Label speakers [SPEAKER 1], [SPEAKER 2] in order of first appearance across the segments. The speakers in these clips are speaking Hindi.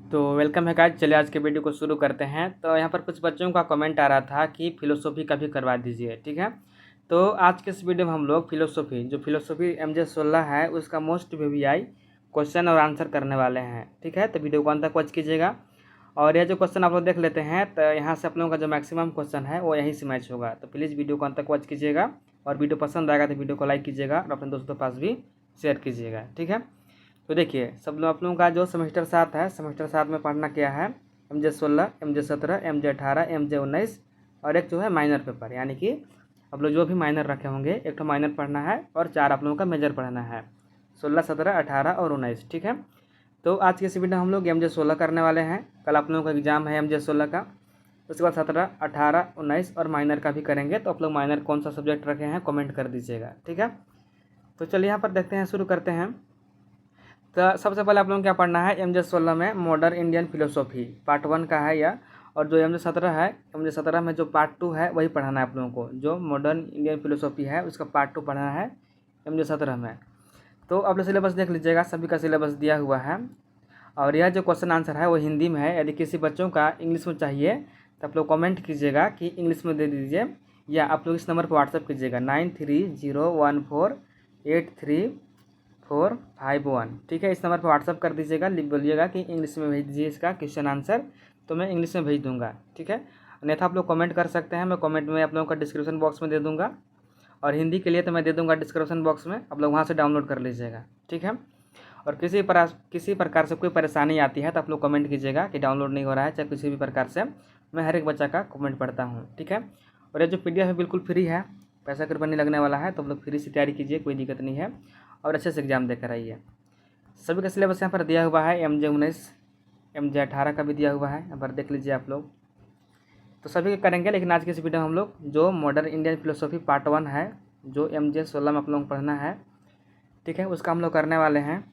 [SPEAKER 1] तो वेलकम है गाइस। चलिए आज के वीडियो को शुरू करते हैं। तो यहाँ पर कुछ बच्चों का कमेंट आ रहा था कि फिलोसॉफी का भी करवा दीजिए, ठीक है। तो आज के इस वीडियो में हम लोग फिलोसॉफी MJ 16 है उसका मोस्ट VVI क्वेश्चन और आंसर करने वाले हैं, ठीक है। तो वीडियो को अंत तक वॉच कीजिएगा। और यह जो क्वेश्चन आप लोग देख लेते हैं तो यहाँ से आप लोगों का जो मैक्सिमम क्वेश्चन है वो यहीं से मैच होगा। तो प्लीज़ वीडियो को अंत तक वॉच कीजिएगा और वीडियो पसंद आएगा तो वीडियो को लाइक कीजिएगा और अपने दोस्तों के पास भी शेयर कीजिएगा, ठीक है। तो देखिए सब लोग आप लोगों का जो सेमेस्टर 7 है, सेमेस्टर 7 में पढ़ना क्या है, MJ 16, MJ 17, MJ 18, MJ 19 और एक जो है माइनर पेपर, यानी कि आप लोग जो भी माइनर रखे होंगे एक तो माइनर पढ़ना है और 4 आप लोगों का मेजर पढ़ना है, 16, 17, 18 और 19, ठीक है। तो आज के इस वीडियो में हम लोग MJ 16 करने वाले हैं। कल आप लोगों का एग्जाम है MJ 16 का। उसके बाद 17, 18, 19 और माइनर का भी करेंगे। तो आप लोग माइनर कौन सा सब्जेक्ट रखे हैं कमेंट कर दीजिएगा, ठीक है। तो चलिए यहाँ पर देखते हैं, शुरू करते हैं। तो सबसे पहले आप लोगों को क्या पढ़ना है, MJ 16 में मॉडर्न इंडियन फिलोसॉफी पार्ट 1 का है यह। और जो MJ 17 है, MJ 17 में जो पार्ट 2 है वही पढ़ाना है आप लोगों को। जो मॉडर्न इंडियन फिलोसॉफी है उसका पार्ट 2 पढ़ना है MJ 17 में। तो आप लोग सिलेबस देख लीजिएगा, सभी का सिलेबस दिया हुआ है। और यह जो क्वेश्चन आंसर है वो हिंदी में है। यदि किसी बच्चों का इंग्लिश में चाहिए तो आप लोग कमेंट कीजिएगा कि इंग्लिश में दे दीजिए, या आप लोग इस नंबर पर व्हाट्सअप कीजिएगा 9301483451, ठीक है। इस नंबर पर व्हाट्सअप कर दीजिएगा, बोलिएगा कि इंग्लिश में भेज दीजिए इसका क्वेश्चन आंसर, तो मैं इंग्लिश में भेज दूंगा, ठीक है। अन्यथा आप लोग कमेंट कर सकते हैं, मैं कमेंट में आप लोगों का डिस्क्रिप्शन बॉक्स में दे दूंगा। और हिंदी के लिए तो मैं दे दूंगा डिस्क्रिप्शन बॉक्स में, आप लोग वहाँ से डाउनलोड कर लीजिएगा, ठीक है। और किसी प्रकार से कोई परेशानी आती है तो आप लोग कमेंट कीजिएगा कि डाउनलोड नहीं हो रहा है, चाहे किसी भी प्रकार से, मैं हर एक बच्चा का कमेंट पढ़ता हूँ, ठीक है। और ये जो PDF है बिल्कुल फ्री है, पैसा कुछ नहीं लगने वाला है। तो आप लोग फ्री से तैयारी कीजिए, कोई दिक्कत नहीं है, और अच्छे से एग्जाम देकर आइए। सभी का सिलेबस यहाँ पर दिया हुआ है, MJ 19, MJ 18 का भी दिया हुआ है, यहाँ पर देख लीजिए आप लोग। तो सभी का करेंगे, लेकिन आज के इस वीडियो में हम लोग जो मॉडर्न इंडियन फिलोसॉफी पार्ट 1 है, जो MJ 16 में आप लोगों को पढ़ना है, ठीक है, उसका हम लोग करने वाले हैं।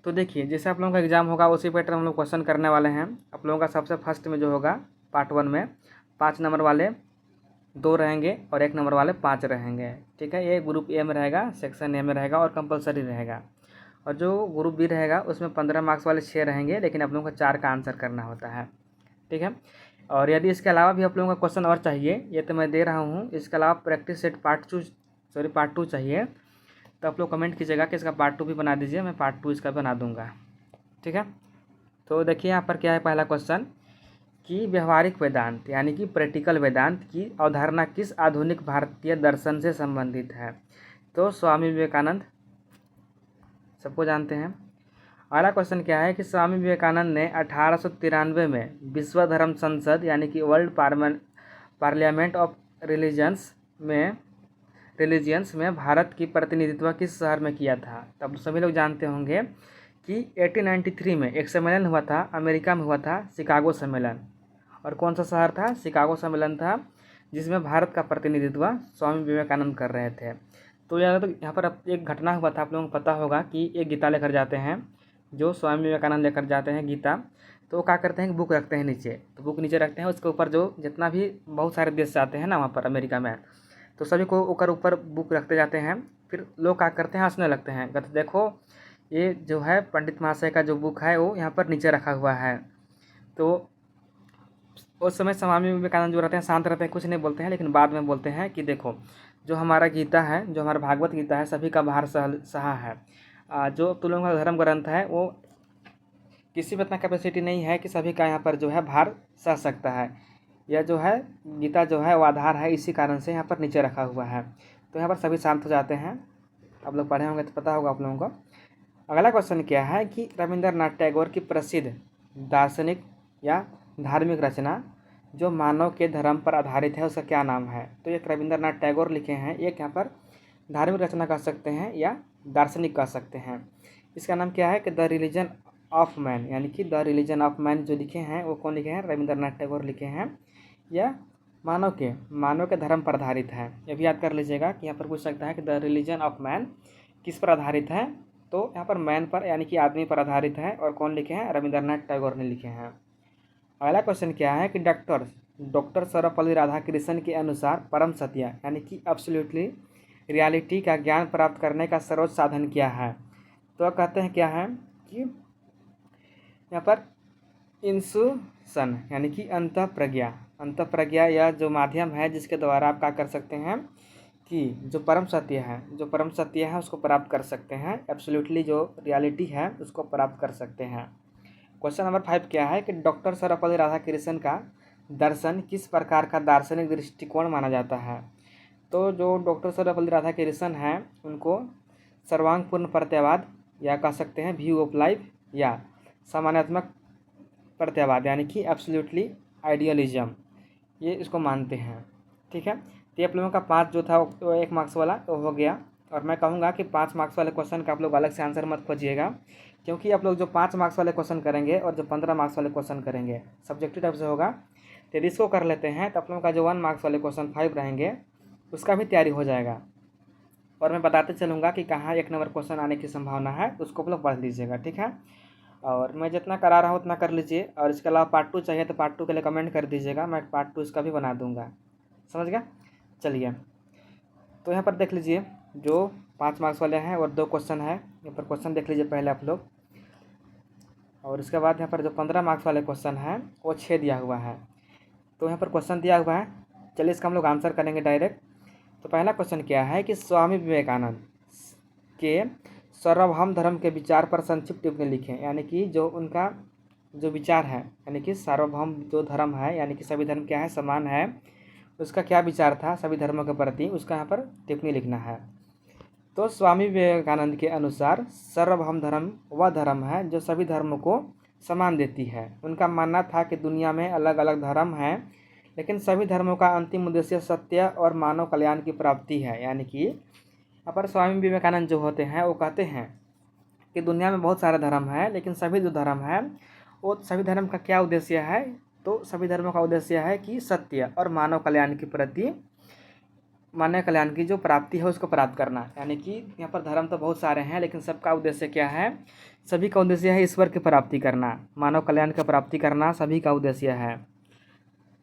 [SPEAKER 1] तो देखिए जैसे आप लोगों का एग्जाम होगा उसी पैटर्न हम लोग क्वेश्चन करने वाले हैं। आप लोगों का सबसे फर्स्ट में जो होगा पार्ट 1 में 5 नंबर वाले 2 रहेंगे और 1 नंबर वाले 5 रहेंगे, ठीक है। ये ग्रुप A में रहेगा, सेक्शन A में रहेगा और कंपलसरी रहेगा। और जो ग्रुप B रहेगा उसमें 15 मार्क्स वाले 6 रहेंगे, लेकिन आप लोगों को 4 का आंसर करना होता है, ठीक है। और यदि इसके अलावा भी आप लोगों का क्वेश्चन और चाहिए, ये तो मैं दे रहा हूँ, इसके अलावा प्रैक्टिस सेट पार्ट 2 चाहिए, तो आप लोग कमेंट कीजिएगा कि इसका पार्ट 2 भी बना दीजिए, मैं पार्ट 2 इसका बना दूंगा, ठीक है। तो देखिए यहाँ पर क्या है, पहला क्वेश्चन कि व्यवहारिक वेदांत यानी कि प्रैक्टिकल वेदांत की अवधारणा किस आधुनिक भारतीय दर्शन से संबंधित है। तो स्वामी विवेकानंद, सबको जानते हैं। अगला क्वेश्चन क्या है कि स्वामी विवेकानंद ने 1893 में विश्व धर्म संसद यानी कि वर्ल्ड पार्लियामेंट ऑफ रिलीजियंस में भारत की प्रतिनिधित्व किस शहर में किया था। तब सभी लोग जानते होंगे कि 1893 में एक सम्मेलन हुआ था, अमेरिका में हुआ था, शिकागो सम्मेलन। और कौन सा शहर था, शिकागो सम्मेलन था, जिसमें भारत का प्रतिनिधित्व स्वामी विवेकानंद कर रहे थे। तो यहाँ पर अब एक घटना हुआ था, आप लोगों को पता होगा कि एक गीता लेकर जाते हैं, जो स्वामी विवेकानंद लेकर जाते हैं गीता। तो वो क्या करते हैं कि बुक रखते हैं नीचे, तो बुक नीचे रखते हैं, उसके ऊपर जो जितना भी बहुत सारे देश से आते हैं ना वहाँ पर अमेरिका में, तो सभी को ऊपर बुक रखते जाते हैं। फिर लोग क्या करते हैं, हंसने लगते हैं, कहते देखो ये जो है पंडित महाशय का जो बुक है वो यहाँ पर नीचे रखा हुआ है। तो उस समय स्वामी विवेकानंद जो रहते हैं शांत रहते हैं, कुछ नहीं बोलते हैं, लेकिन बाद में बोलते हैं कि देखो जो हमारा गीता है, जो हमारा भागवत गीता है, सभी का भार सहा है। जो तुम लोगों का धर्म ग्रंथ है वो किसी में इतना कैपेसिटी नहीं है कि सभी का यहाँ पर जो है भार सह सकता है। यह जो है गीता जो है वो आधार है, इसी कारण से यहाँ पर नीचे रखा हुआ है। तो यहाँ पर सभी शांत हो जाते हैं। आप लोग पढ़े होंगे तो पता होगा आप लोगों को। अगला क्वेश्चन क्या है कि रविंद्रनाथ टैगोर की प्रसिद्ध दार्शनिक या धार्मिक रचना जो मानव के धर्म पर आधारित है उसका क्या नाम है। तो एक रविंद्रनाथ टैगोर लिखे हैं, एक यहाँ पर धार्मिक रचना कह सकते हैं या दार्शनिक कह सकते हैं। इसका नाम क्या है कि द रिलीजन ऑफ मैन, यानी कि द रिलीजन ऑफ मैन जो लिखे हैं वो कौन लिखे हैं, रविंद्रनाथ टैगोर लिखे हैं। यह मानव के धर्म पर आधारित है। ये भी याद कर लीजिएगा कि यहाँ पर पूछ सकता है कि द रिलीजन ऑफ मैन किस पर आधारित है। तो यहाँ पर मैन पर यानी कि आदमी पर आधारित है, और कौन लिखे हैं, रविंद्रनाथ टैगोर ने लिखे हैं। अगला क्वेश्चन क्या है कि डॉक्टर सर्वपल्ली राधाकृष्णन के अनुसार परम सत्य यानी कि एब्सोल्युटली रियलिटी का ज्ञान प्राप्त करने का सर्वोच्च साधन क्या है। तो कहते हैं क्या है कि यहाँ पर इंसुसन यानी कि अंतःप्रज्ञा यह जो माध्यम है जिसके द्वारा आप क्या कर सकते हैं कि जो परम सत्य है उसको प्राप्त कर सकते हैं, एब्सोल्युटली जो रियलिटी है उसको प्राप्त कर सकते हैं। क्वेश्चन नंबर 5 क्या है कि डॉक्टर सर्वपल्ली राधाकृष्णन का दर्शन किस प्रकार का दार्शनिक दृष्टिकोण माना जाता है। तो जो डॉक्टर सर्वपल्ली राधाकृष्णन हैं उनको सर्वांगपूर्ण प्रत्ययवाद या कह सकते हैं व्यू ऑफ लाइफ या सामान्यात्मक प्रत्ययवाद यानी कि एब्सोल्युटली आइडियलिज्म, ये इसको मानते हैं। ठीक है, तो ये आप लोगों का 5 जो था वो 1 मार्क्स वाला तो हो गया। और मैं कहूँगा कि 5 मार्क्स वाले क्वेश्चन का आप लोग अलग से आंसर मत खोजिएगा, क्योंकि आप लोग जो 5 मार्क्स वाले क्वेश्चन करेंगे और जो 15 मार्क्स वाले क्वेश्चन करेंगे सब्जेक्टिव टाइप से होगा। तो यदि इसको कर लेते हैं तो आप लोगों का जो 1 मार्क्स वाले क्वेश्चन 5 रहेंगे उसका भी तैयारी हो जाएगा। और मैं बताते चलूँगा कि कहाँ 1 नंबर क्वेश्चन आने की संभावना है, उसको आप लोग पढ़ लीजिएगा। ठीक है, और मैं जितना करा रहा हूँ उतना कर लीजिए। और इसके अलावा पार्ट 2 चाहिए तो पार्ट 2 के लिए कमेंट कर दीजिएगा, मैं पार्ट 2 इसका भी बना दूँगा। समझ गया? चलिए, तो यहाँ पर देख लीजिए जो 5 मार्क्स वाले हैं और 2 क्वेश्चन है, यहाँ पर क्वेश्चन देख लीजिए पहले आप लोग। और इसके बाद यहाँ पर जो 15 मार्क्स वाले क्वेश्चन हैं वो 6 दिया हुआ है। तो यहाँ पर क्वेश्चन दिया हुआ है, चलिए इसका हम लोग आंसर करेंगे डायरेक्ट। तो पहला क्वेश्चन क्या है कि स्वामी विवेकानंद के सार्वभौम धर्म के विचार पर संक्षिप्त टिप्पणी लिखें। यानी कि जो उनका जो विचार है, यानी कि सार्वभौम जो धर्म है यानी कि सभी धर्म क्या है, समान है, उसका क्या विचार था सभी धर्मों के प्रति, उसका यहाँ पर टिप्पणी लिखना है। तो स्वामी विवेकानंद के अनुसार सार्वभौम धर्म वह धर्म है जो सभी धर्मों को समान देती है। उनका मानना था कि दुनिया में अलग अलग धर्म हैं, लेकिन सभी धर्मों का अंतिम उद्देश्य सत्य और मानव कल्याण की प्राप्ति है। यानी कि यहाँ पर स्वामी विवेकानंद जो होते हैं वो कहते हैं कि दुनिया में बहुत सारे धर्म हैं, लेकिन सभी जो धर्म है वो सभी धर्म का क्या उद्देश्य है, तो सभी धर्मों का उद्देश्य है कि सत्य और मानव कल्याण के प्रति मानव कल्याण की जो प्राप्ति है उसको प्राप्त करना। यानी कि यहाँ पर धर्म तो बहुत सारे हैं, लेकिन सबका उद्देश्य क्या है, सभी का उद्देश्य है ईश्वर की प्राप्ति करना, मानव कल्याण की प्राप्ति करना सभी का उद्देश्य है।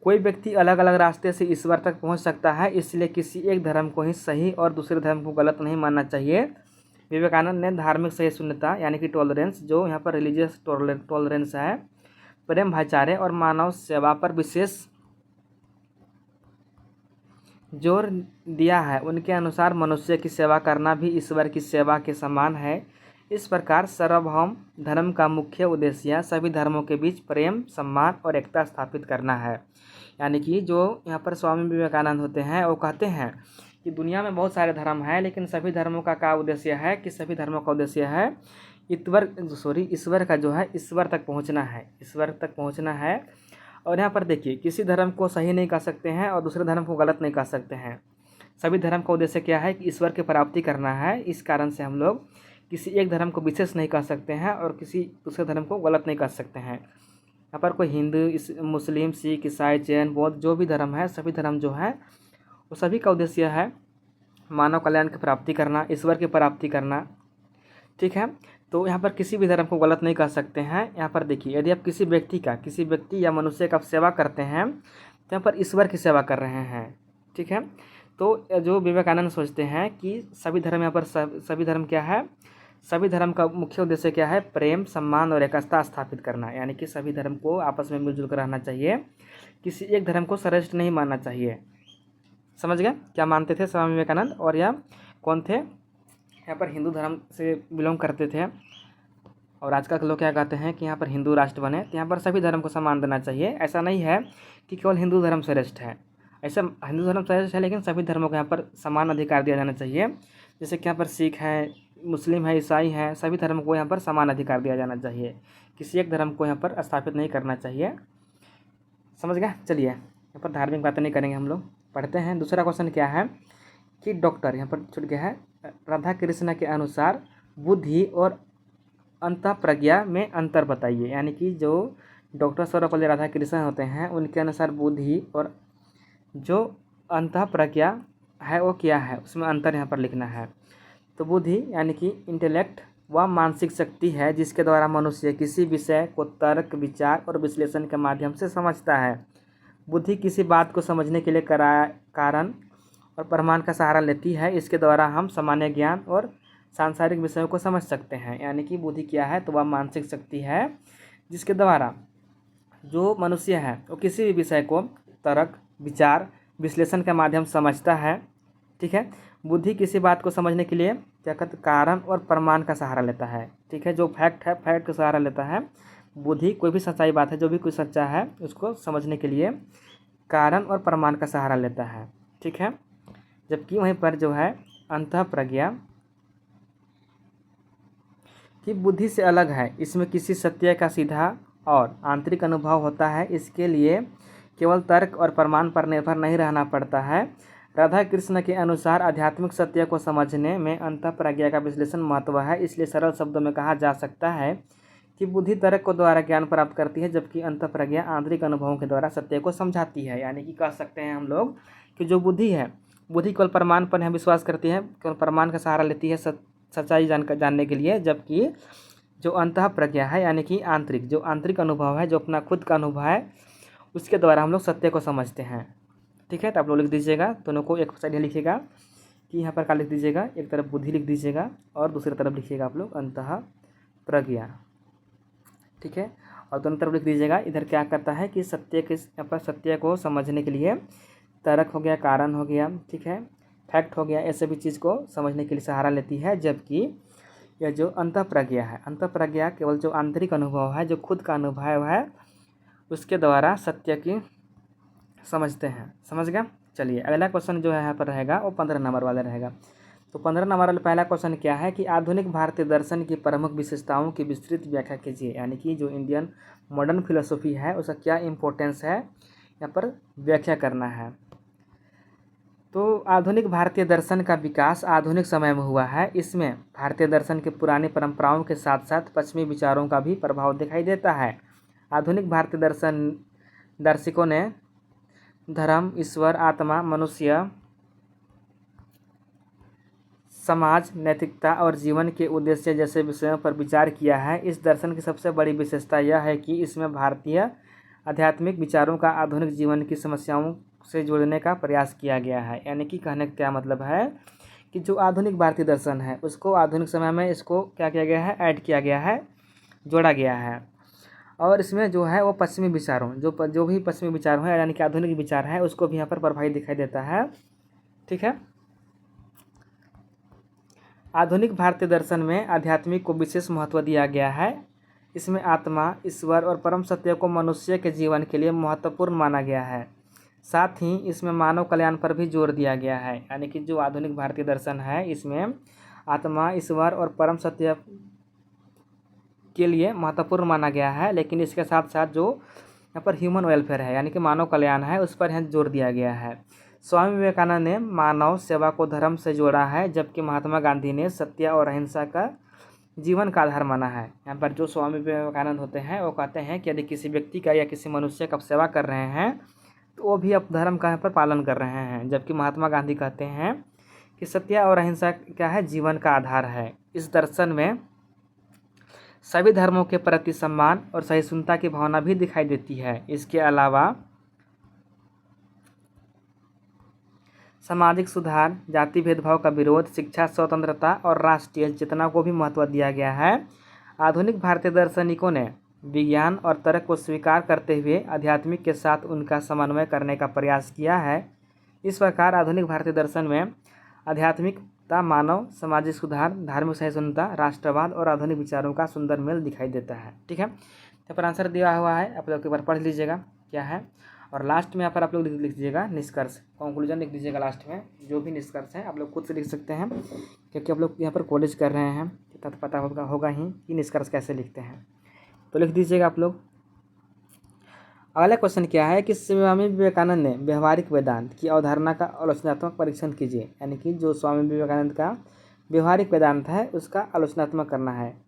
[SPEAKER 1] कोई व्यक्ति अलग अलग रास्ते से ईश्वर तक पहुँच सकता है, इसलिए किसी एक धर्म को ही सही और दूसरे धर्म को गलत नहीं मानना चाहिए। विवेकानंद ने धार्मिक सहिष्णुता यानी कि टॉलरेंस, जो यहाँ पर रिलीजियस टॉलरेंस है, प्रेम, भाईचारे और मानव सेवा पर विशेष जोर दिया है। उनके अनुसार मनुष्य की सेवा करना भी ईश्वर की सेवा के समान है। इस प्रकार सार्वभौम धर्म का मुख्य उद्देश्य सभी धर्मों के बीच प्रेम, सम्मान और एकता स्थापित करना है। यानी कि जो यहाँ पर स्वामी विवेकानंद होते हैं वो कहते हैं कि दुनिया में बहुत सारे धर्म हैं, लेकिन सभी धर्मों का क्या उद्देश्य है कि सभी धर्मों का उद्देश्य है ईश्वर का जो है ईश्वर तक पहुँचना है। और यहाँ पर देखिए किसी धर्म को सही नहीं कह सकते हैं और दूसरे धर्म को गलत नहीं कह सकते हैं। सभी धर्म का उद्देश्य क्या है कि ईश्वर की प्राप्ति करना है। इस कारण से हम लोग किसी एक धर्म को विशेष नहीं कह सकते हैं और किसी दूसरे धर्म को गलत नहीं कह सकते हैं। यहाँ पर कोई हिंदू, मुस्लिम, सिख, ईसाई, जैन, बौद्ध जो भी धर्म है, सभी धर्म जो है वो सभी का उद्देश्य है मानव कल्याण की प्राप्ति करना, ईश्वर की प्राप्ति करना। ठीक है, तो यहाँ पर किसी भी धर्म को गलत नहीं कह सकते हैं। यहाँ पर देखिए यदि आप किसी व्यक्ति या मनुष्य का सेवा करते हैं तो यहाँ पर ईश्वर की सेवा कर रहे हैं। ठीक है, तो जो विवेकानंद सोचते हैं कि सभी धर्म यहाँ पर सभी धर्म क्या है, सभी धर्म का मुख्य उद्देश्य क्या है, प्रेम, सम्मान और एकता स्थापित करना। यानी कि सभी धर्म को आपस में मिलजुल कर रहना चाहिए, किसी एक धर्म को श्रेष्ठ नहीं मानना चाहिए। समझ गए क्या मानते थे स्वामी विवेकानंद? और यह कौन थे, यहाँ पर हिंदू धर्म से बिलोंग करते थे। और आजकल के लोग क्या कहते हैं कि यहाँ पर हिंदू राष्ट्र बने, तो यहाँ पर सभी धर्म को सम्मान देना चाहिए। ऐसा नहीं है कि केवल हिंदू धर्म श्रेष्ठ है, ऐसा हिंदू धर्म श्रेष्ठ है, लेकिन सभी धर्मों को यहाँ पर समान अधिकार दिया जाना चाहिए। जैसे कि यहाँ पर सिख है, मुस्लिम है, ईसाई है, सभी धर्म को यहाँ पर समान अधिकार दिया जाना चाहिए, किसी एक धर्म को यहाँ पर स्थापित नहीं करना चाहिए। समझ गए? चलिए यहाँ पर धार्मिक बातें नहीं करेंगे, हम लोग पढ़ते हैं। दूसरा क्वेश्चन क्या है कि डॉक्टर, यहाँ पर छूट गया है, राधा कृष्ण के अनुसार बुद्धि और अंतःप्रज्ञा में अंतर बताइए। यानी कि जो डॉक्टर सर्वपल्ली राधाकृष्णन होते हैं उनके अनुसार बुद्धि और जो अंतःप्रज्ञा है वो क्या है, उसमें अंतर यहाँ पर लिखना है। तो बुद्धि यानी कि इंटेलेक्ट वह मानसिक शक्ति है जिसके द्वारा मनुष्य किसी विषय को तर्क, विचार और विश्लेषण के माध्यम से समझता है। बुद्धि किसी बात को समझने के लिए कारण और प्रमाण का सहारा लेती है। इसके द्वारा हम सामान्य ज्ञान और सांसारिक विषयों को समझ सकते हैं। यानी कि बुद्धि क्या है, तो वह मानसिक शक्ति है जिसके द्वारा जो मनुष्य है वो किसी भी विषय को तर्क, विचार, विश्लेषण के माध्यम से समझता है। ठीक है, बुद्धि किसी बात को समझने के लिए क्या कहते कारण और प्रमाण का सहारा लेता है। ठीक है, जो फैक्ट है फैक्ट का सहारा लेता है। बुद्धि कोई भी सच्चाई बात है, जो भी कोई सच्चा है उसको समझने के लिए कारण और प्रमाण का सहारा लेता है। ठीक है, जबकि वहीं पर जो है अंतःप्रज्ञा की बुद्धि से अलग है। इसमें किसी सत्य का सीधा और आंतरिक अनुभव होता है। इसके लिए केवल तर्क और प्रमाण पर निर्भर नहीं रहना पड़ता है। राधा कृष्ण के अनुसार आध्यात्मिक सत्य को समझने में अंतःप्रज्ञा का विश्लेषण महत्व है। इसलिए सरल शब्दों में कहा जा सकता है कि बुद्धि तर्क को द्वारा ज्ञान प्राप्त करती है, जबकि अंतःप्रज्ञा आंतरिक अनुभवों के द्वारा सत्य को समझाती है। यानी कि कह सकते हैं हम लोग कि जो बुद्धि है, बुद्धि केवल प्रमाण पर विश्वास करती है, केवल प्रमाण का सहारा लेती है सच्चाई जानने के लिए, जबकि जो अंतःप्रज्ञा है यानी कि आंतरिक, जो आंतरिक अनुभव है, जो अपना खुद का अनुभव है, उसके द्वारा हम लोग सत्य को समझते हैं। ठीक है, तो आप लोग लिख दीजिएगा, दोनों को एक साइड लिखिएगा कि यहाँ पर क्या लिख दीजिएगा, एक तरफ बुद्धि लिख दीजिएगा और दूसरी तरफ लिखिएगा आप लोग अंतःप्रज्ञा। ठीक है, और दोनों तरफ लिख दीजिएगा। इधर क्या करता है कि सत्य के यहाँ पर सत्य को समझने के लिए तर्क हो गया, कारण हो गया, ठीक है, फैक्ट हो गया, ऐसे भी चीज़ को समझने के लिए सहारा लेती है। जबकि यह जो अंतःप्रज्ञा है, अंतःप्रज्ञा केवल जो आंतरिक अनुभव है, जो खुद का अनुभव है, उसके द्वारा सत्य की समझते हैं। समझ गया। चलिए अगला क्वेश्चन जो है यहाँ पर रहेगा वो 15 नंबर वाला रहेगा। तो 15 नंबर वाला पहला क्वेश्चन क्या है कि आधुनिक भारतीय दर्शन की प्रमुख विशेषताओं की विस्तृत व्याख्या कीजिए। यानी कि जो इंडियन मॉडर्न फिलोसफी है उसका क्या इम्पोर्टेंस है, यहाँ पर व्याख्या करना है। तो आधुनिक भारतीय दर्शन का विकास आधुनिक समय में हुआ है। इसमें भारतीय दर्शन की पुरानी परंपराओं के साथ साथ पश्चिमी विचारों का भी प्रभाव दिखाई देता है। आधुनिक भारतीय दार्शनिकों ने धर्म, ईश्वर, आत्मा, मनुष्य, समाज, नैतिकता और जीवन के उद्देश्य जैसे विषयों पर विचार किया है। इस दर्शन की सबसे बड़ी विशेषता यह है कि इसमें भारतीय आध्यात्मिक विचारों का आधुनिक जीवन की समस्याओं से जोड़ने का प्रयास किया गया है। यानी कि कहने का क्या मतलब है कि जो आधुनिक भारतीय दर्शन है उसको आधुनिक समय में इसको क्या किया गया है, ऐड किया गया है, जोड़ा गया है। और इसमें जो है वो पश्चिमी विचारों, जो भी पश्चिमी विचार हैं यानी कि आधुनिक विचार है, उसको भी यहाँ पर प्रभावित दिखाई देता है। ठीक है, आधुनिक भारतीय दर्शन में आध्यात्मिक को विशेष महत्व दिया गया है। इसमें आत्मा, ईश्वर और परम सत्य को मनुष्य के जीवन के लिए महत्वपूर्ण माना गया है। साथ ही इसमें मानव कल्याण पर भी जोर दिया गया है। यानी कि जो आधुनिक भारतीय दर्शन है इसमें आत्मा, ईश्वर और परम सत्य के लिए महत्वपूर्ण माना गया है, लेकिन इसके साथ साथ जो यहाँ पर ह्यूमन वेलफेयर है यानी कि मानव कल्याण है उस पर यहाँ जोर दिया गया है। स्वामी विवेकानंद ने मानव सेवा को धर्म से जोड़ा है, जबकि महात्मा गांधी ने सत्य और अहिंसा का जीवन का आधार माना है। यहाँ पर जो स्वामी विवेकानंद होते हैं वो कहते हैं कि यदि किसी व्यक्ति का या किसी मनुष्य का सेवा कर रहे हैं तो वो भी अब धर्म का यहाँ पर पालन कर रहे हैं। जबकि महात्मा गांधी कहते हैं कि सत्य और अहिंसा क्या है, जीवन का आधार है। इस दर्शन में सभी धर्मों के प्रति सम्मान और सहिष्णुता की भावना भी दिखाई देती है। इसके अलावा सामाजिक सुधार, जाति भेदभाव का विरोध, शिक्षा, स्वतंत्रता और राष्ट्रीय चेतना को भी महत्व दिया गया है। आधुनिक भारतीय दार्शनिकों ने विज्ञान और तर्क को स्वीकार करते हुए आध्यात्मिक के साथ उनका समन्वय करने का प्रयास किया है। इस प्रकार आधुनिक भारतीय दर्शन में आध्यात्मिकता, मानव, सामाजिक सुधार, धार्मिक सहिष्णुता, राष्ट्रवाद और आधुनिक विचारों का सुंदर मेल दिखाई देता है। ठीक है, यहाँ पर आंसर दिया हुआ है, आप लोग एक बार पढ़ लीजिएगा क्या है। और लास्ट में यहाँ पर आप लोग लिख दीजिएगा निष्कर्ष, कंक्लूजन लिख दीजिएगा लास्ट में। जो भी निष्कर्ष है आप लोग खुद से लिख सकते हैं, क्योंकि आप लोग यहाँ पर कॉलेज कर रहे हैं तो पता होगा ही कि निष्कर्ष कैसे लिखते हैं, तो लिख दीजिएगा आप लोग। अगला क्वेश्चन क्या है कि स्वामी विवेकानंद ने व्यवहारिक वेदांत की अवधारणा का आलोचनात्मक परीक्षण कीजिए। यानी कि जो स्वामी विवेकानंद का व्यवहारिक वेदांत है उसका आलोचनात्मक करना है।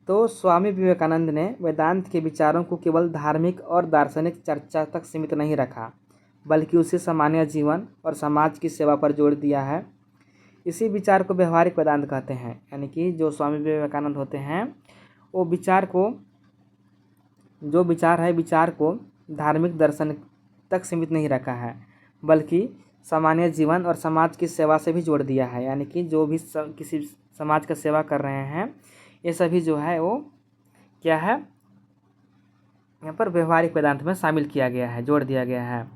[SPEAKER 1] तो स्वामी विवेकानंद ने वेदांत के विचारों को केवल धार्मिक और दार्शनिक चर्चा तक सीमित नहीं रखा, बल्कि उसे सामान्य जीवन और समाज की सेवा पर जोर दिया है। इसी विचार को व्यवहारिक वेदांत कहते हैं। यानी कि जो स्वामी विवेकानंद होते हैं वो विचार को धार्मिक दर्शन तक सीमित नहीं रखा है, बल्कि सामान्य जीवन और समाज की सेवा से भी जोड़ दिया है। यानी कि जो भी किसी समाज का सेवा कर रहे हैं ये सभी जो है वो क्या है, यहाँ पर व्यवहारिक वेदांत में शामिल किया गया है, जोड़ दिया गया है।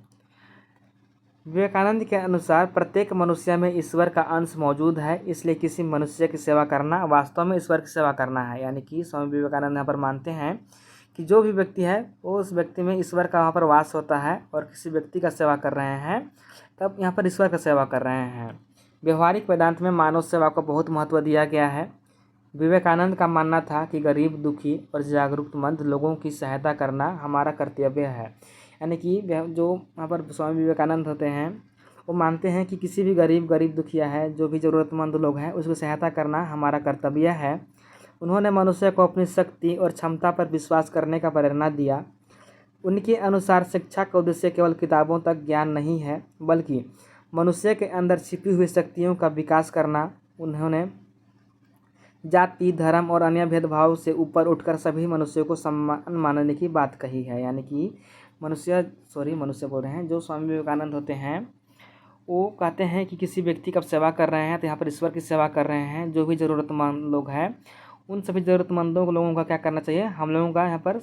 [SPEAKER 1] विवेकानंद के अनुसार प्रत्येक मनुष्य में ईश्वर का अंश मौजूद है, इसलिए किसी मनुष्य की सेवा करना वास्तव में ईश्वर की सेवा करना है। यानी कि स्वामी विवेकानंद यहाँ पर मानते हैं कि जो भी व्यक्ति है वो उस व्यक्ति में ईश्वर का वहाँ पर वास होता है, और किसी व्यक्ति का सेवा कर रहे हैं तब यहाँ पर ईश्वर का सेवा कर रहे हैं। व्यवहारिक वेदांत में मानव सेवा को बहुत महत्व दिया गया है। विवेकानंद का मानना था कि गरीब, दुखी और ज़रूरतमंद लोगों की सहायता करना हमारा कर्तव्य है। यानी कि जो यहाँ पर स्वामी विवेकानंद होते हैं वो मानते हैं कि किसी भी गरीब दुखिया है, जो भी ज़रूरतमंद लोग हैं उसकी सहायता करना हमारा कर्तव्य है। उन्होंने मनुष्य को अपनी शक्ति और क्षमता पर विश्वास करने का प्रेरणा दिया। उनके अनुसार शिक्षा का उद्देश्य केवल किताबों तक ज्ञान नहीं है, बल्कि मनुष्य के अंदर छिपी हुई शक्तियों का विकास करना। उन्होंने जाति, धर्म और अन्य भेदभाव से ऊपर उठकर सभी मनुष्यों को सम्मान मानने की बात कही है। यानी कि मनुष्य बोल रहे हैं, जो स्वामी विवेकानंद होते हैं वो कहते हैं कि किसी व्यक्ति का सेवा कर रहे हैं तो यहाँ पर ईश्वर की सेवा कर रहे हैं। जो भी ज़रूरतमंद लोग हैं उन सभी ज़रूरतमंदों लोगों का क्या करना चाहिए, हम लोगों का यहाँ पर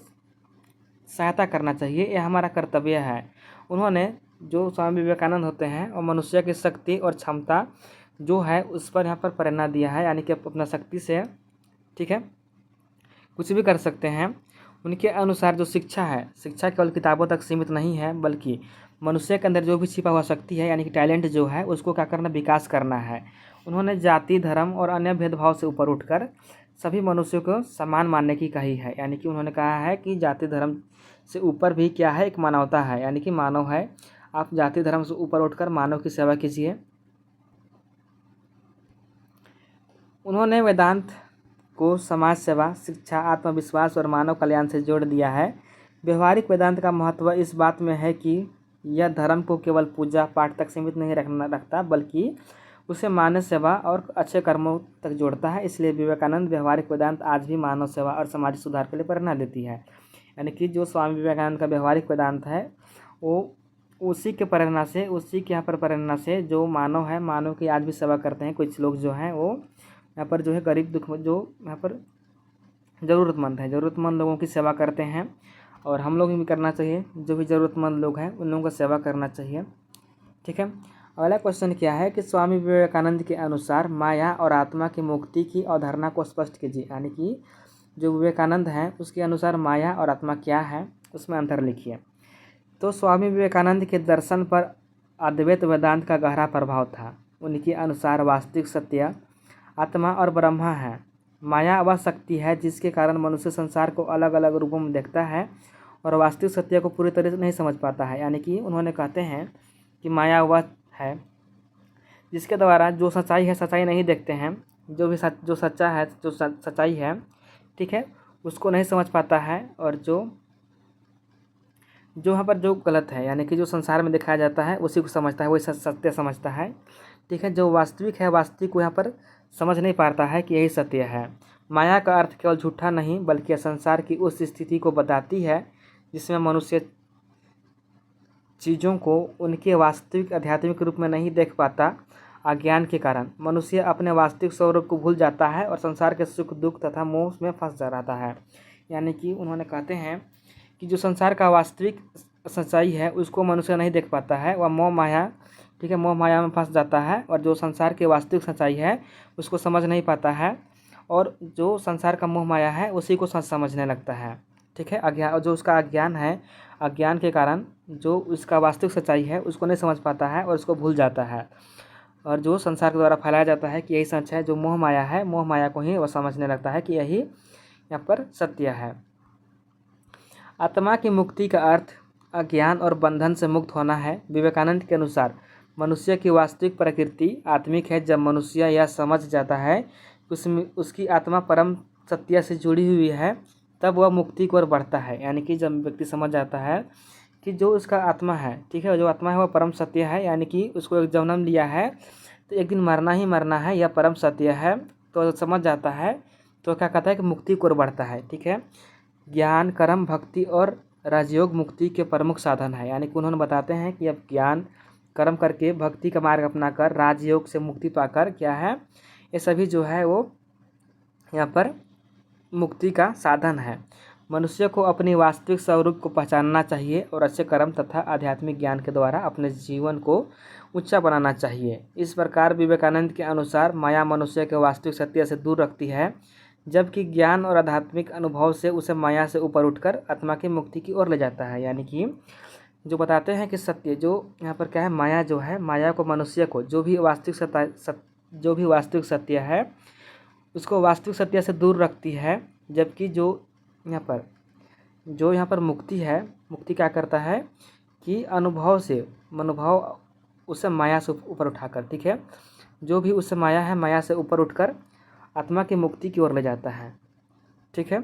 [SPEAKER 1] सहायता करना चाहिए, यह हमारा कर्तव्य है। उन्होंने, जो स्वामी विवेकानंद होते हैं, और मनुष्य की शक्ति और क्षमता जो है उस पर यहाँ पर प्रेरणा दिया है। यानी कि अपना शक्ति से, ठीक है, कुछ भी कर सकते हैं। उनके अनुसार जो शिक्षा है, शिक्षा केवल किताबों तक सीमित नहीं है, बल्कि मनुष्य के अंदर जो भी छिपा हुआ शक्ति है यानी कि टैलेंट जो है उसको क्या करना, विकास करना है। उन्होंने जाति, धर्म और अन्य भेदभाव से ऊपर उठकर सभी मनुष्यों को समान मानने की कही है। यानी कि उन्होंने कहा है कि जाति धर्म से ऊपर भी क्या है, एक मानवता है, यानी कि मानव है। आप जाति धर्म से ऊपर उठकर मानव की सेवा कीजिए। उन्होंने वेदांत को समाज सेवा, शिक्षा, आत्मविश्वास और मानव कल्याण से जोड़ दिया है। व्यवहारिक वेदांत का महत्व इस बात में है कि यह धर्म को केवल पूजा पाठ तक सीमित नहीं रखता, बल्कि उसे मानव सेवा और अच्छे कर्मों तक जोड़ता है। इसलिए विवेकानंद व्यवहारिक वेदांत आज भी मानव सेवा और सामाजिक सुधार के लिए प्रेरणा देती है। यानी कि जो स्वामी विवेकानंद का व्यवहारिक वेदांत है वो उसी के यहाँ पर प्रेरणा से जो मानव है, मानव की आज भी सेवा करते हैं। कुछ लोग जो हैं वो यहाँ पर जो है गरीब, दुख, जो यहाँ पर ज़रूरतमंद लोगों की सेवा करते हैं, और हम लोग भी करना चाहिए। जो भी ज़रूरतमंद लोग हैं उन लोगों का सेवा करना चाहिए, ठीक है। अगला क्वेश्चन क्या है कि स्वामी विवेकानंद के अनुसार माया और आत्मा की मुक्ति की अवधारणा को स्पष्ट कीजिए। यानी कि जो विवेकानंद हैं उसके अनुसार माया और आत्मा क्या है, उसमें अंतर लिखिए। तो स्वामी विवेकानंद के दर्शन पर अद्वैत वेदांत का गहरा प्रभाव था। उनके अनुसार वास्तविक सत्य आत्मा और ब्रह्मा है। माया वह शक्ति है जिसके कारण मनुष्य संसार को अलग अलग रूपों में देखता है और वास्तविक सत्य को पूरी तरह से नहीं समझ पाता है। यानी कि उन्होंने कहते हैं कि माया वह है जिसके द्वारा जो सच्चाई है सच्चाई नहीं देखते हैं, जो सच्चा है, जो सच्चाई है, ठीक है, उसको नहीं समझ पाता है, और जो यहाँ पर जो गलत है यानी कि जो संसार में दिखाया जाता है उसी को समझता है, वही सत्य समझता है, ठीक है। जो वास्तविक है, वास्तविक को यहाँ पर समझ नहीं पाता है कि यही सत्य है। माया का अर्थ केवल झूठा नहीं बल्कि संसार की उस स्थिति को बताती है जिसमें मनुष्य चीज़ों को उनके वास्तविक आध्यात्मिक रूप में नहीं देख पाता। अज्ञान के कारण मनुष्य अपने वास्तविक स्वरूप को भूल जाता है और संसार के सुख दुख तथा मोह में फंस जा रहता है। यानी कि उन्होंने कहते हैं कि जो संसार का वास्तविक सच्चाई है उसको मनुष्य नहीं देख पाता है, वह मोह माया, ठीक है, मोह माया में फंस जाता है, और जो संसार की वास्तविक सच्चाई है उसको समझ नहीं पाता है, और जो संसार का मोह माया है उसी को सच समझने लगता है, ठीक है। अज्ञान, जो उसका अज्ञान है, अज्ञान के कारण जो उसका वास्तविक सच्चाई है उसको नहीं समझ पाता है और उसको भूल जाता है, और जो संसार के द्वारा फैलाया जाता है कि यही सच है, जो मोह माया है, मोह माया को ही वह समझने लगता है कि यही यहाँ पर सत्य है। आत्मा की मुक्ति का अर्थ अज्ञान और बंधन से मुक्त होना है। विवेकानंद के अनुसार मनुष्य की वास्तविक प्रकृति आत्मिक है। जब मनुष्य यह समझ जाता है कि उसकी आत्मा परम सत्य से जुड़ी हुई है तब वह मुक्ति की ओर बढ़ता है। यानी कि जब व्यक्ति समझ जाता है कि जो उसका आत्मा है, ठीक है, जो आत्मा है वह परम सत्य है, यानी कि उसको एक जन्म लिया है तो एक दिन मरना ही मरना है, यह परम सत्य है, तो समझ जाता है तो क्या कहता है कि मुक्ति की ओर बढ़ता है, ठीक है। ज्ञान, कर्म, भक्ति और राजयोग मुक्ति के प्रमुख साधन है। यानी कि उन्होंने बताते हैं कि अब ज्ञान कर्म करके, भक्ति का मार्ग अपनाकर, राजयोग से मुक्ति पाकर क्या है, ये सभी जो है वो यहाँ पर मुक्ति का साधन है। मनुष्य को अपनी वास्तविक स्वरूप को पहचानना चाहिए और अच्छे कर्म तथा आध्यात्मिक ज्ञान के द्वारा अपने जीवन को ऊंचा बनाना चाहिए। इस प्रकार विवेकानंद के अनुसार माया मनुष्य के वास्तविक सत्य से दूर रखती है, जबकि ज्ञान और आध्यात्मिक अनुभव से उसे माया से ऊपर उठकर आत्मा की मुक्ति की ओर ले जाता है। यानी कि जो बताते हैं कि सत्य जो यहाँ पर क्या है, माया जो है, माया को मनुष्य को जो भी वास्तविक सत्य है उसको वास्तविक सत्य से दूर रखती है, जबकि जो यहाँ पर मुक्ति है, मुक्ति क्या करता है कि अनुभव उसे माया से ऊपर उठाकर, ठीक है, जो भी उससे माया है, माया से ऊपर उठकर आत्मा की मुक्ति की ओर ले जाता है। ठीक है,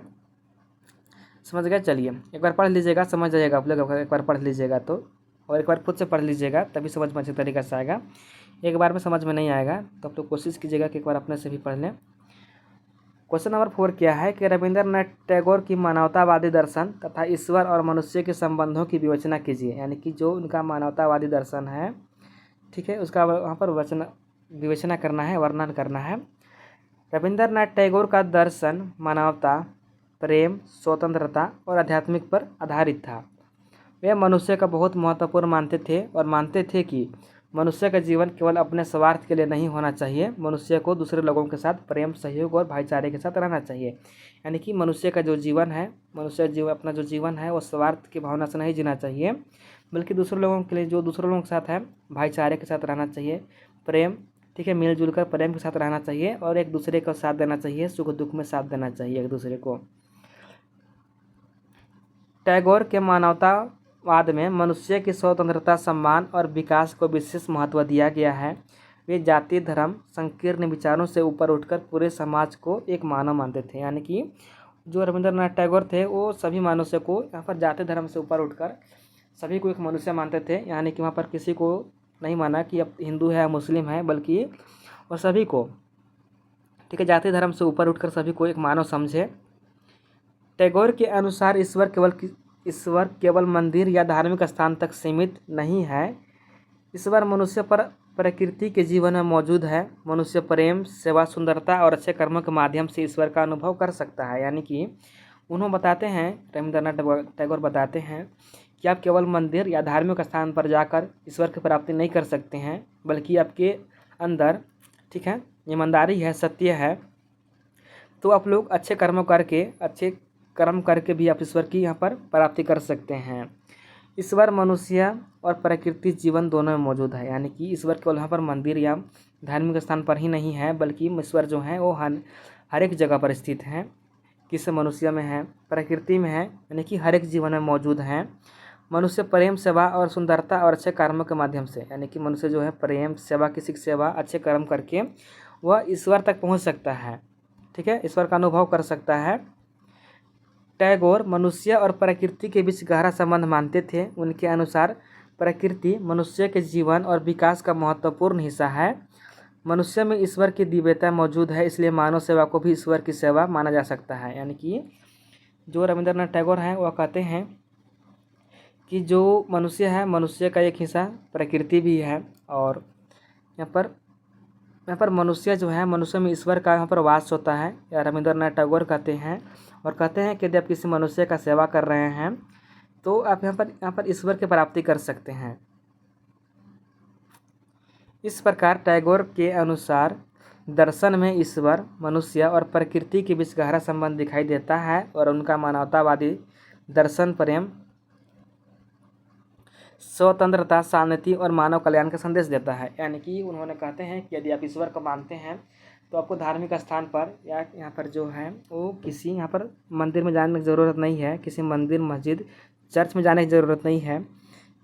[SPEAKER 1] समझ गए। चलिए एक बार पढ़ लीजिएगा, समझ जाइएगा आप लोग। एक बार पढ़ लीजिएगा तो, और एक बार खुद से पढ़ लीजिएगा, तभी समझ में अच्छे तरीके से आएगा। एक बार में समझ में नहीं आएगा तो आप लोग कोशिश कीजिएगा कि एक बार अपने से भी पढ़ लें। क्वेश्चन नंबर 4 क्या है कि रविंद्रनाथ टैगोर की मानवतावादी दर्शन तथा ईश्वर और मनुष्य के संबंधों की विवेचना कीजिए। यानी कि जो उनका मानवतावादी दर्शन है, ठीक है, उसका वहाँ पर विवेचना करना है, वर्णन करना है। रविंद्रनाथ टैगोर का दर्शन मानवता, प्रेम, स्वतंत्रता और आध्यात्मिक पर आधारित था। वे मनुष्य का बहुत महत्वपूर्ण मानते थे और मानते थे कि मनुष्य का जीवन केवल अपने स्वार्थ के लिए नहीं होना चाहिए। मनुष्य को दूसरे लोगों के साथ प्रेम, सहयोग और भाईचारे के साथ रहना चाहिए। यानी कि मनुष्य का जो जीवन है, अपना जो जीवन है वो स्वार्थ की भावना से नहीं जीना चाहिए, बल्कि दूसरे लोगों के लिए, जो दूसरे लोगों के साथ है, भाईचारे के साथ रहना चाहिए, प्रेम, ठीक है, मिलजुल कर प्रेम के साथ रहना चाहिए और एक दूसरे का साथ देना चाहिए, सुख दुख में साथ देना चाहिए एक दूसरे को। टैगोर के मानवतावाद में मनुष्य की स्वतंत्रता, सम्मान और विकास को विशेष महत्व दिया गया है। वे जाति, धर्म, संकीर्ण विचारों से ऊपर उठकर पूरे समाज को एक मानव मानते थे। यानी कि जो रविंद्रनाथ टैगोर थे वो सभी मनुष्य को यहाँ पर जाति धर्म से ऊपर उठकर सभी को एक मनुष्य मानते थे। यानी कि वहाँ पर किसी को नहीं माना कि अब हिंदू है, मुस्लिम है, बल्कि वो सभी को, ठीक है, जाति धर्म से ऊपर उठकर सभी को एक मानव समझे। टैगोर के अनुसार ईश्वर केवल मंदिर या धार्मिक स्थान तक सीमित नहीं है। ईश्वर मनुष्य पर प्रकृति के जीवन में मौजूद है। मनुष्य प्रेम, सेवा, सुंदरता और अच्छे कर्मों के माध्यम से ईश्वर का अनुभव कर सकता है। यानी कि उन्होंने बताते हैं, रविंद्रनाथ टैगोर बताते हैं कि आप केवल मंदिर या धार्मिक स्थान पर जाकर ईश्वर की प्राप्ति नहीं कर सकते हैं, बल्कि आपके अंदर, ठीक है, ईमानदारी है, सत्य है, तो आप लोग अच्छे कर्म करके भी आप ईश्वर की यहाँ पर प्राप्ति कर सकते हैं। ईश्वर मनुष्य और प्रकृति जीवन दोनों में मौजूद है। यानी कि ईश्वर केवल यहाँ पर मंदिर या धार्मिक स्थान पर ही नहीं है, बल्कि ईश्वर जो है वो हर एक जगह पर स्थित है। किस मनुष्य में है, प्रकृति में है, यानी कि हर एक जीवन में मौजूद है। मनुष्य प्रेम, सेवा और सुंदरता और अच्छे कर्मों के माध्यम से, यानी कि मनुष्य जो है प्रेम, सेवा, किसी की सेवा, अच्छे कर्म करके वह ईश्वर तक पहुँच सकता है, ठीक है, ईश्वर का अनुभव कर सकता है। टैगोर मनुष्य और प्रकृति के बीच गहरा संबंध मानते थे। उनके अनुसार प्रकृति मनुष्य के जीवन और विकास का महत्वपूर्ण हिस्सा है। मनुष्य में ईश्वर की दिव्यता मौजूद है, इसलिए मानव सेवा को भी ईश्वर की सेवा माना जा सकता है। यानी कि जो रविंद्रनाथ टैगोर हैं वह कहते हैं कि जो मनुष्य है, मनुष्य का एक हिस्सा प्रकृति भी है, और यहाँ पर मनुष्य जो है, मनुष्य में ईश्वर का यहाँ पर वास होता है, या रविंद्रनाथ टैगोर कहते हैं। और कहते हैं कि यदि आप किसी मनुष्य का सेवा कर रहे हैं तो आप यहाँ पर ईश्वर की प्राप्ति कर सकते हैं। इस प्रकार टैगोर के अनुसार दर्शन में ईश्वर, मनुष्य और प्रकृति के बीच गहरा संबंध दिखाई देता है, और उनका मानवतावादी दर्शन प्रेम, स्वतंत्रता, शांति और मानव कल्याण का संदेश देता है। यानी कि उन्होंने कहते हैं कि यदि आप ईश्वर को मानते हैं तो आपको धार्मिक स्थान पर या यहाँ पर जो है वो किसी यहाँ पर मंदिर में जाने की ज़रूरत नहीं है, किसी मंदिर, मस्जिद, चर्च में जाने की ज़रूरत नहीं है,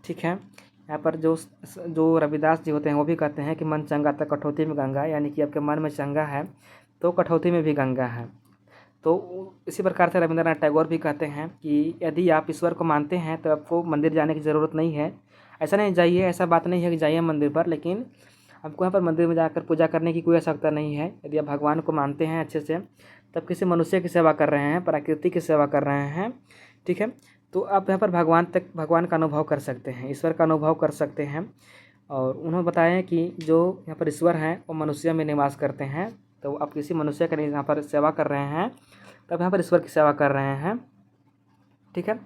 [SPEAKER 1] ठीक है। यहाँ पर जो रविदास जी होते हैं वो भी कहते हैं कि मन चंगा तो कठौती में गंगा, यानी कि आपके मन में चंगा है तो कठौती में भी गंगा है। तो इसी प्रकार से रविंद्रनाथ टैगोर भी कहते हैं कि यदि आप ईश्वर को मानते हैं तो आपको मंदिर जाने की ज़रूरत नहीं है। ऐसा नहीं जाइए, ऐसा बात नहीं है कि जाइए मंदिर पर, लेकिन आपको यहाँ पर मंदिर में जाकर पूजा करने की कोई आवश्यकता नहीं है। यदि आप भगवान को मानते हैं अच्छे से, तब किसी मनुष्य की सेवा कर रहे हैं, प्रकृति की सेवा कर रहे हैं, ठीक है, तो आप यहाँ पर भगवान का अनुभव कर सकते हैं, ईश्वर का अनुभव कर सकते हैं। और उन्होंने बताया कि जो यहाँ पर ईश्वर हैं वो मनुष्य में निवास करते हैं, तो आप किसी मनुष्य का यहाँ पर सेवा कर रहे हैं तब यहाँ पर ईश्वर की सेवा कर रहे हैं। ठीक है।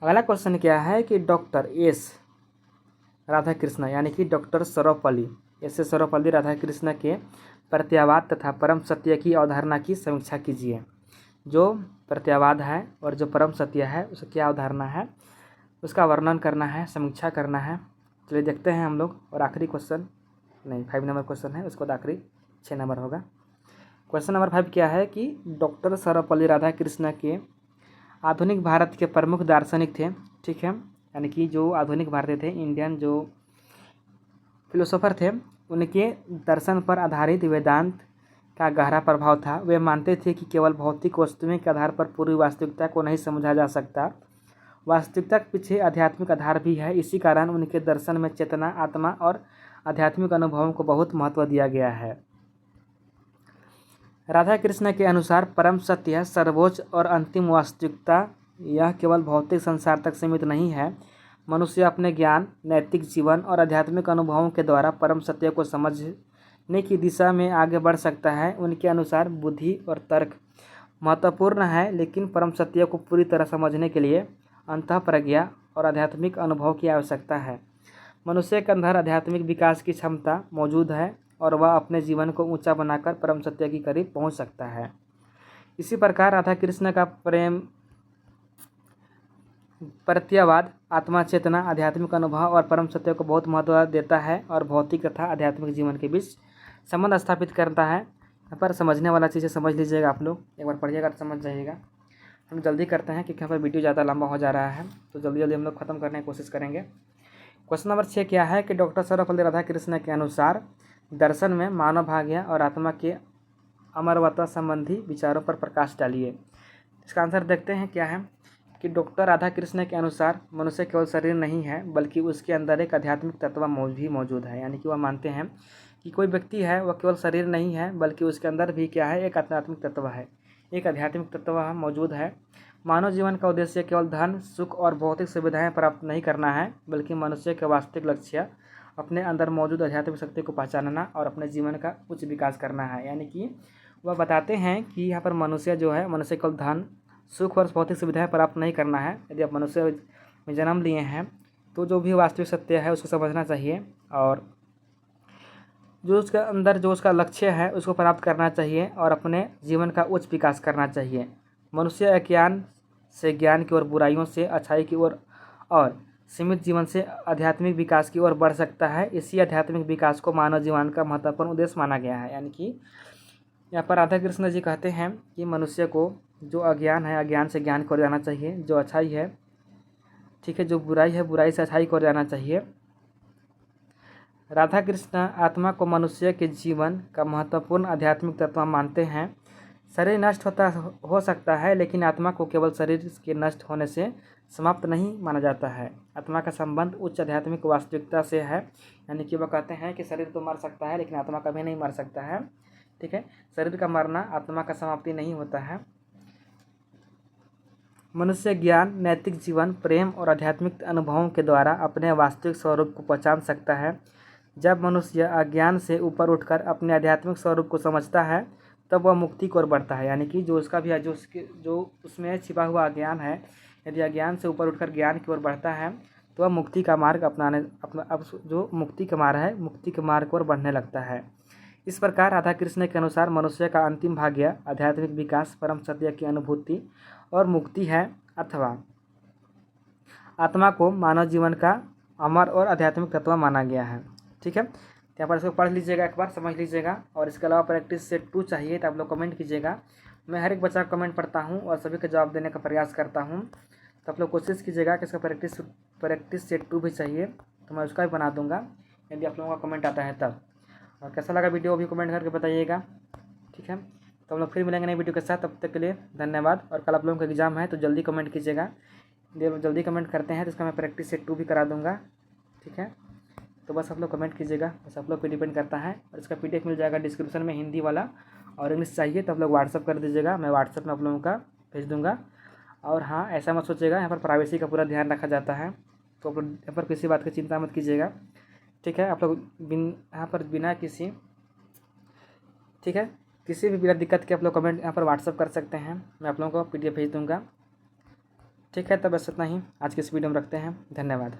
[SPEAKER 1] अगला क्वेश्चन क्या है कि डॉक्टर एस राधाकृष्ण यानी कि डॉक्टर सर्वपल्ली सर्वपल्ली राधाकृष्ण के प्रत्ययवाद तथा परम सत्य की अवधारणा की समीक्षा कीजिए। जो प्रत्ययवाद है और जो परम सत्य है उसकी क्या अवधारणा है, उसका वर्णन करना है, समीक्षा करना है। चलिए देखते हैं हम लोग। और आखिरी क्वेश्चन नहीं 5 नंबर क्वेश्चन है, उसको आखिरी 6 नंबर होगा। क्वेश्चन नंबर 5 क्या है कि डॉक्टर सर्वपल्ली राधाकृष्ण के आधुनिक भारत के प्रमुख दार्शनिक थे। ठीक है, यानी कि जो आधुनिक भारतीय थे, इंडियन जो फिलोसोफर थे, उनके दर्शन पर आधारित वेदांत का गहरा प्रभाव था। वे मानते थे कि केवल भौतिक वस्तुओं के आधार पर पूरी वास्तविकता को नहीं समझा जा सकता, वास्तविकता के पीछे आध्यात्मिक आधार भी है। इसी कारण उनके दर्शन में चेतना, आत्मा और आध्यात्मिक अनुभवों को बहुत महत्व दिया गया है। राधा कृष्ण के अनुसार परम सत्य, सर्वोच्च और अंतिम वास्तविकता यह केवल भौतिक संसार तक सीमित नहीं है। मनुष्य अपने ज्ञान, नैतिक जीवन और आध्यात्मिक अनुभवों के द्वारा परम सत्य को समझने की दिशा में आगे बढ़ सकता है। उनके अनुसार बुद्धि और तर्क महत्वपूर्ण है, लेकिन परम सत्य को पूरी तरह समझने के लिए अंतःप्रज्ञा और आध्यात्मिक अनुभव की आवश्यकता है। मनुष्य के अंदर आध्यात्मिक विकास की क्षमता मौजूद है और वह अपने जीवन को ऊंचा बनाकर परम सत्य के करीब पहुंच सकता है। इसी प्रकार राधा कृष्ण का प्रेम प्रत्ययवाद आत्मा, चेतना, आध्यात्मिक अनुभव और परम सत्य को बहुत महत्व देता है और भौतिक तथा आध्यात्मिक जीवन के बीच संबंध स्थापित करता है। यहाँ पर समझने वाला चीज़ें समझ लीजिएगा, आप लोग एक बार पढ़िएगा तो समझ जाइएगा। हम जल्दी करते हैं क्योंकि यहाँ पर वीडियो ज़्यादा लंबा हो जा रहा है, तो जल्दी जल्दी हम लोग ख़त्म करने की कोशिश करेंगे। क्वेश्चन नंबर 6 क्या है कि डॉक्टर सर्वपल्ली राधाकृष्ण के अनुसार दर्शन में मानव भाग्य और आत्मा के अमरत्व संबंधी विचारों पर प्रकाश डालिए। इसका आंसर देखते हैं क्या है कि डॉक्टर राधाकृष्ण के अनुसार मनुष्य केवल शरीर नहीं है, बल्कि उसके अंदर एक आध्यात्मिक तत्व भी मौजूद है। यानी कि वह मानते हैं कि कोई व्यक्ति है वह केवल शरीर नहीं है, बल्कि उसके अंदर भी क्या है, एक आध्यात्मिक तत्व है, एक आध्यात्मिक तत्व मौजूद है। मानव जीवन का उद्देश्य केवल धन, सुख और भौतिक सुविधाएं प्राप्त नहीं करना है, बल्कि मनुष्य का वास्तविक लक्ष्य अपने अंदर मौजूद आध्यात्मिक शक्ति को पहचानना और अपने जीवन का उच्च विकास करना है। यानी कि वह बताते हैं कि यहाँ पर मनुष्य जो है, मनुष्य केवल धन, सुख और भौतिक सुविधाएं प्राप्त नहीं करना है। यदि आप मनुष्य में जन्म लिए हैं तो जो भी वास्तविक सत्य है उसको समझना चाहिए और जो उसका अंदर जो उसका लक्ष्य है उसको प्राप्त करना चाहिए और अपने जीवन का उच्च विकास करना चाहिए। मनुष्य अज्ञान से ज्ञान की ओर, बुराइयों से अच्छाई की ओर और सीमित जीवन से आध्यात्मिक विकास की ओर बढ़ सकता है। इसी आध्यात्मिक विकास को मानव जीवन का महत्वपूर्ण उद्देश्य माना गया है। यानी कि यहाँ पर राधा कृष्ण जी कहते हैं कि मनुष्य को जो अज्ञान है, अज्ञान से ज्ञान की ओर जाना चाहिए, जो अच्छाई है, ठीक है, जो बुराई है, बुराई से अच्छाई की ओर जाना चाहिए। राधा कृष्ण आत्मा को मनुष्य के जीवन का महत्वपूर्ण आध्यात्मिक तत्व मानते हैं। शरीर नष्ट हो सकता है, लेकिन आत्मा को केवल शरीर के नष्ट होने से समाप्त नहीं माना जाता है। आत्मा का संबंध उच्च आध्यात्मिक वास्तविकता से है। यानी कि वह कहते हैं कि शरीर तो मर सकता है लेकिन आत्मा कभी नहीं मर सकता है। ठीक है, शरीर का मरना आत्मा का समाप्ति नहीं होता है। मनुष्य ज्ञान, नैतिक जीवन, प्रेम और आध्यात्मिक अनुभवों के द्वारा अपने वास्तविक स्वरूप को पहचान सकता है। जब मनुष्य अज्ञान से ऊपर उठकर अपने आध्यात्मिक स्वरूप को समझता है तब वह मुक्ति की ओर बढ़ता है। यानी कि जो उसका भी जो उसमें छिपा हुआ अज्ञान है, यदि अज्ञान से ऊपर उठकर ज्ञान की ओर बढ़ता है तो वह मुक्ति का मार्ग जो मुक्ति का मार्ग है, मुक्ति के मार्ग की ओर बढ़ने लगता है। इस प्रकार राधा कृष्ण के अनुसार मनुष्य का अंतिम भाग्य आध्यात्मिक विकास, परम सत्य की अनुभूति और मुक्ति है, अथवा आत्मा को मानव जीवन का अमर और आध्यात्मिक तत्व माना गया है। ठीक है, यहाँ पर इसको पढ़ लीजिएगा, एक बार समझ लीजिएगा। और इसके अलावा प्रैक्टिस सेट 2 चाहिए तो आप लोग कमेंट कीजिएगा। मैं हर एक बच्चा का कमेंट पढ़ता हूँ और सभी का जवाब देने का प्रयास करता हूँ। तो आप लोग कोशिश कीजिएगा कि इसका प्रैक्टिस सेट 2 भी चाहिए तो मैं उसका भी बना दूँगा यदि आप लोगों का कमेंट आता है तब। और कैसा लगा वीडियो भी कमेंट करके बताइएगा। ठीक है, तो हम लोग फिर मिलेंगे नई वीडियो के साथ, तब तक के लिए धन्यवाद। और कल आप लोगों का एग्जाम है तो जल्दी कमेंट कीजिएगा। जल्दी कमेंट करते हैं तो इसका मैं प्रैक्टिस सेट 2 भी करा दूँगा। ठीक है, तो बस आप लोग कमेंट कीजिएगा, बस आप लोग पे डिपेंड करता है। और इसका PDF मिल जाएगा डिस्क्रिप्शन में, हिंदी वाला, और इंग्लिश चाहिए तो आप लोग व्हाट्सअप कर दीजिएगा, मैं व्हाट्सअप में आप लोगों का भेज दूँगा। और हाँ, ऐसा मत सोचिएगा, यहाँ पर प्राइवेसी का पूरा ध्यान रखा जाता है, तो आप लोग यहाँ पर किसी बात की चिंता मत कीजिएगा। ठीक है, आप लोग यहाँ पर बिना किसी, ठीक है, किसी भी बिना दिक्कत के आप लोग कमेंट यहाँ पर व्हाट्सअप कर सकते हैं, मैं आप लोगों को PDF भेज दूँगा। ठीक है, तब बस इतना ही आज की इस वीडियो में रखते हैं। धन्यवाद।